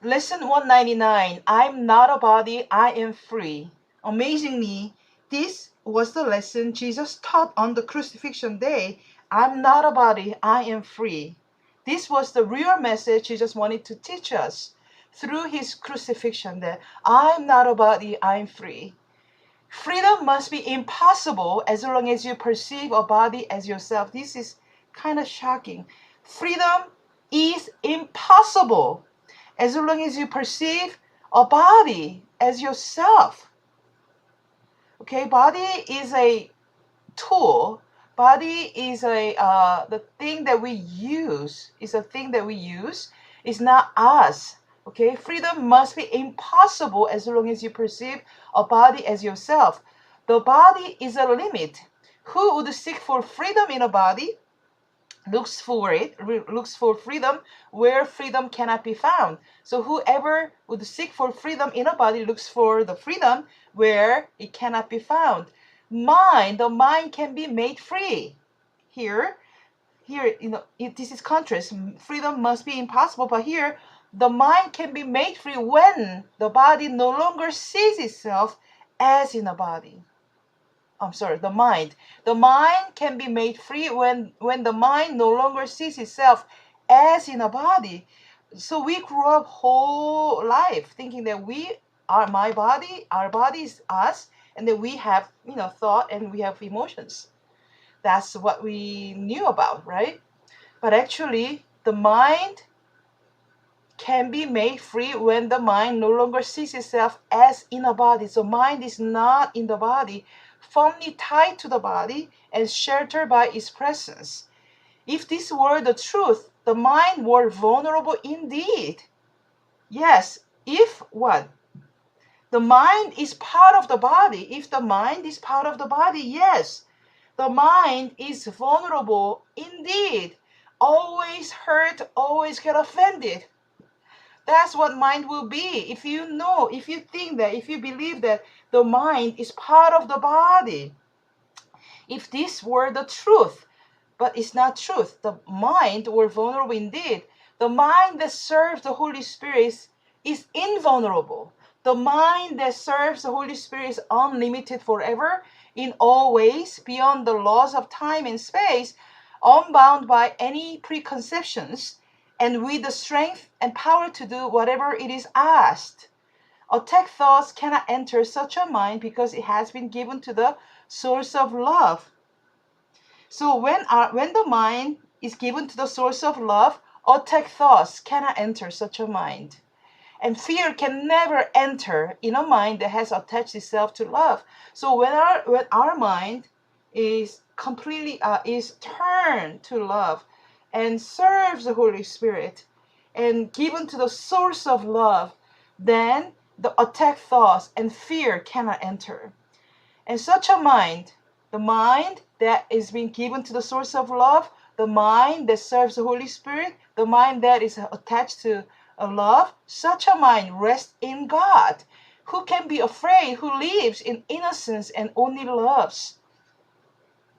Lesson 199, I'm not a body, I am free. Amazingly, this was the lesson Jesus taught on the crucifixion day. I'm not a body, I am free. This was the real message Jesus wanted to teach us through his crucifixion, that I'm not a body, I'm free. Freedom must be impossible as long as you perceive a body as yourself. This is kind of shocking. Freedom is impossible as long as you perceive a body as yourself. Okay, body is a tool. Body is the thing that we use. Is a thing that we use. It's not us. Okay, freedom must be impossible as long as you perceive a body as yourself. The body is a limit. Who would seek for freedom in a body? Looks for freedom where freedom cannot be found. So whoever would seek for freedom in a body looks for the freedom where it cannot be found. The mind can be made free. Here, this is contrast. Freedom must be impossible, but here the mind can be made free when the body no longer sees itself as in a body. I'm sorry, the mind. The mind can be made free when the mind no longer sees itself as in a body. So we grew up whole life thinking that we are my body, our body is us, and that we have, thought and we have emotions. That's what we knew about, right? But actually, the mind can be made free when the mind no longer sees itself as in a body. So mind is not in the body, firmly tied to the body and sheltered by its presence. If this were the truth, the mind were vulnerable indeed. Yes, if what? The mind is part of the body. If the mind is part of the body, yes, the mind is vulnerable indeed. Always hurt, always get offended. That's what mind will be. If you think that, if you believe that the mind is part of the body, if this were the truth, but it's not truth, the mind were vulnerable indeed. The mind that serves the Holy Spirit is invulnerable. The mind that serves the Holy Spirit is unlimited forever, in all ways, beyond the laws of time and space, unbound by any preconceptions, and with the strength and power to do whatever it is asked. Attack thoughts cannot enter such a mind because it has been given to the source of love. So when the mind is given to the source of love, attack thoughts cannot enter such a mind. And fear can never enter in a mind that has attached itself to love. So when our mind is completely is turned to love and serves the Holy Spirit and given to the source of love, then the attack thoughts and fear cannot enter. And such a mind, the mind that is being given to the source of love, the mind that serves the Holy Spirit, the mind that is attached to love, such a mind rests in God. Who can be afraid? Who lives in innocence and only loves?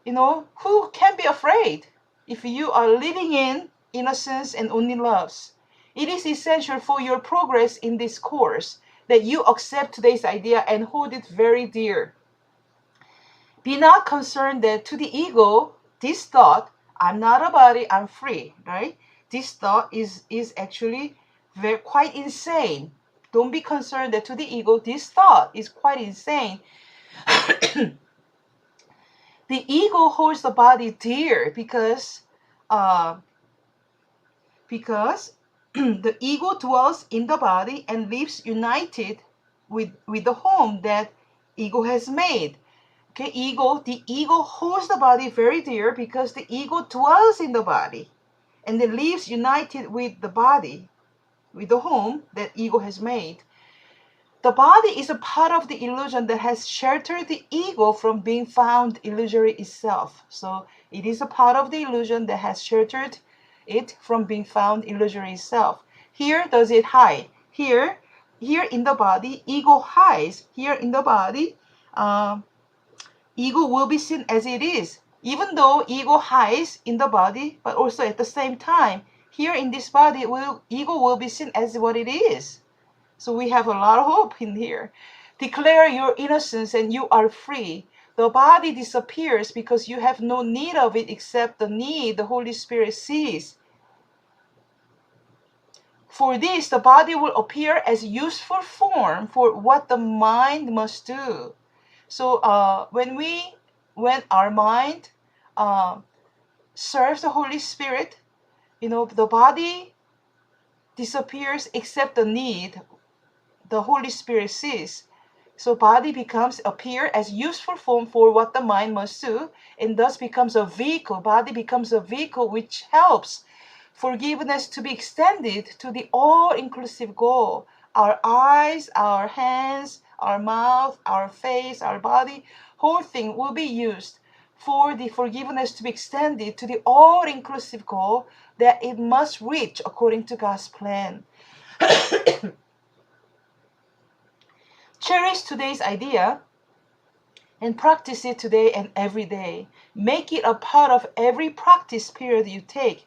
Who can be afraid if you are living in innocence and only loves? It is essential for your progress in this course that you accept today's idea and hold it very dear. Be not concerned that to the ego, this thought, I'm not a body, I'm free, right? This thought is actually quite insane. Don't be concerned that to the ego, this thought is quite insane. The ego holds the body dear because the ego dwells in the body and lives united with the home that ego has made. Okay, the ego holds the body very dear because the ego dwells in the body and it lives united with the body, with the home that ego has made. The body is a part of the illusion that has sheltered the ego from being found illusory itself. So it is a part of the illusion that has sheltered it from being found illusory itself. Here does it hide. Here in the body, ego hides. Here in the body, ego will be seen as it is, even though ego hides in the body, but also at the same time, here in this body, ego will be seen as what it is. So we have a lot of hope in here. Declare your innocence and you are free. The body disappears because you have no need of it except the need the Holy Spirit sees. For this, the body will appear as useful form for what the mind must do. So when our mind serves the Holy Spirit, the body disappears except the need the Holy Spirit sees. So body appear as useful form for what the mind must do, and thus becomes a vehicle. Body becomes a vehicle which helps forgiveness to be extended to the all-inclusive goal. Our eyes, our hands, our mouth, our face, our body, whole thing will be used for the forgiveness to be extended to the all-inclusive goal that it must reach according to God's plan. Cherish today's idea and practice it today and every day. Make it a part of every practice period you take.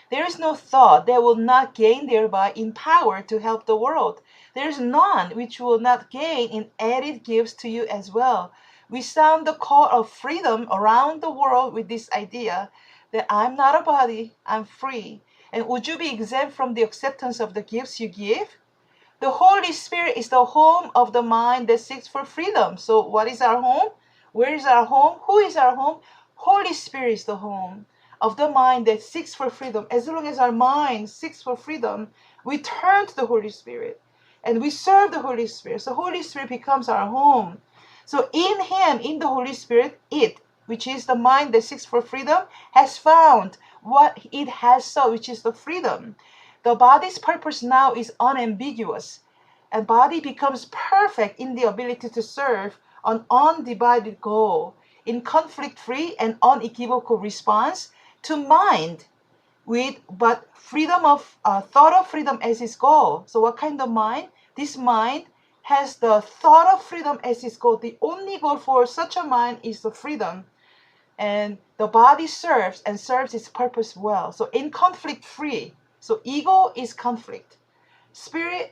There is no thought that will not gain thereby in power to help the world. There is none which will not gain in added gifts to you as well. We sound the call of freedom around the world with this idea that I'm not a body, I'm free. And would you be exempt from the acceptance of the gifts you give? The Holy Spirit is the home of the mind that seeks for freedom. So what is our home? Where is our home? Who is our home? Holy Spirit is the home of the mind that seeks for freedom. As long as our mind seeks for freedom, we turn to the Holy Spirit and we serve the Holy Spirit. So Holy Spirit becomes our home. So in Him, in the Holy Spirit, which is the mind that seeks for freedom, has found what it has sought, which is the freedom. The body's purpose now is unambiguous, and body becomes perfect in the ability to serve an undivided goal in conflict-free and unequivocal response to mind but freedom of thought of freedom as its goal. So what kind of mind? This mind has the thought of freedom as its goal. The only goal for such a mind is the freedom. And the body serves its purpose well. So in conflict free. So ego is conflict.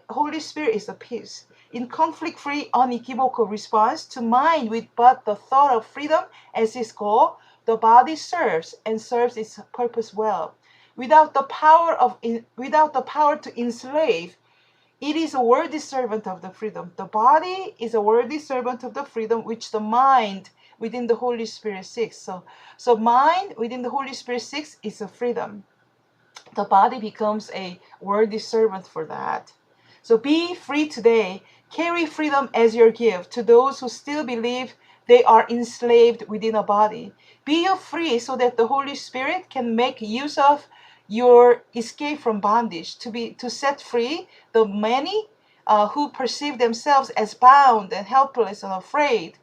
Holy Spirit is the peace. In conflict free, unequivocal response to mind with but the thought of freedom as its goal, the body serves its purpose well. Without the power to enslave, it is a worthy servant of the freedom. The body is a worthy servant of the freedom which the mind within the Holy Spirit seeks. So mind within the Holy Spirit seeks is a freedom. The body becomes a worthy servant for that. So be free today. Carry freedom as your gift to those who still believe they are enslaved within a body. Be you free so that the Holy Spirit can make use of your escape from bondage to set free the many who perceive themselves as bound and helpless and afraid.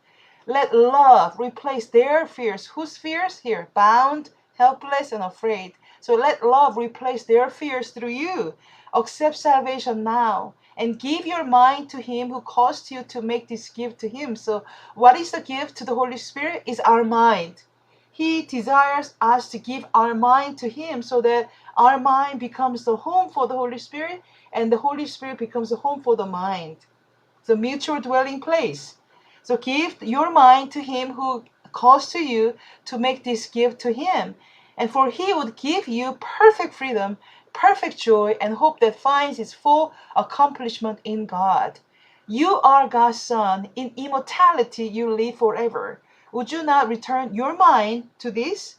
Let love replace their fears. Whose fears? Here, bound, helpless, and afraid. So let love replace their fears through you. Accept salvation now and give your mind to Him who caused you to make this gift to Him. So what is the gift to the Holy Spirit? Is our mind. He desires us to give our mind to Him so that our mind becomes the home for the Holy Spirit and the Holy Spirit becomes the home for the mind. It's a mutual dwelling place. So give your mind to Him who calls to you to make this gift to Him. And for He would give you perfect freedom, perfect joy, and hope that finds its full accomplishment in God. You are God's Son. In immortality, you live forever. Would you not return your mind to this?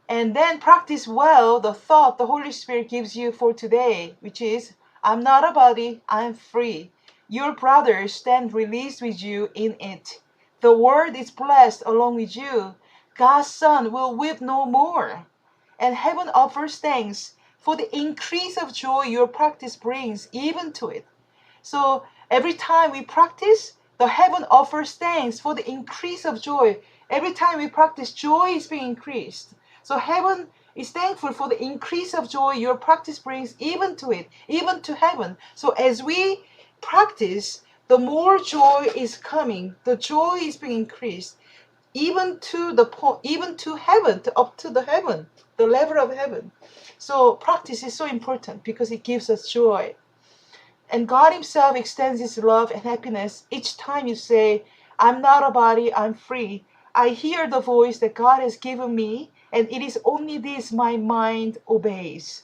And then practice well the thought the Holy Spirit gives you for today, which is, I'm not a body, I'm free. Your brothers stand released with you in it. The word is blessed along with you. God's Son will weep no more. And heaven offers thanks for the increase of joy your practice brings even to it. So every time we practice, the heaven offers thanks for the increase of joy. Every time we practice, joy is being increased. So heaven is thankful for the increase of joy your practice brings even to it, even to heaven. So as we practice, the more joy is coming. The joy is being increased, even to heaven, up to the heaven, the level of heaven. So practice is so important because it gives us joy. And God Himself extends His love and happiness each time you say, I'm not a body, I'm free. I hear the voice that God has given me, and it is only this my mind obeys.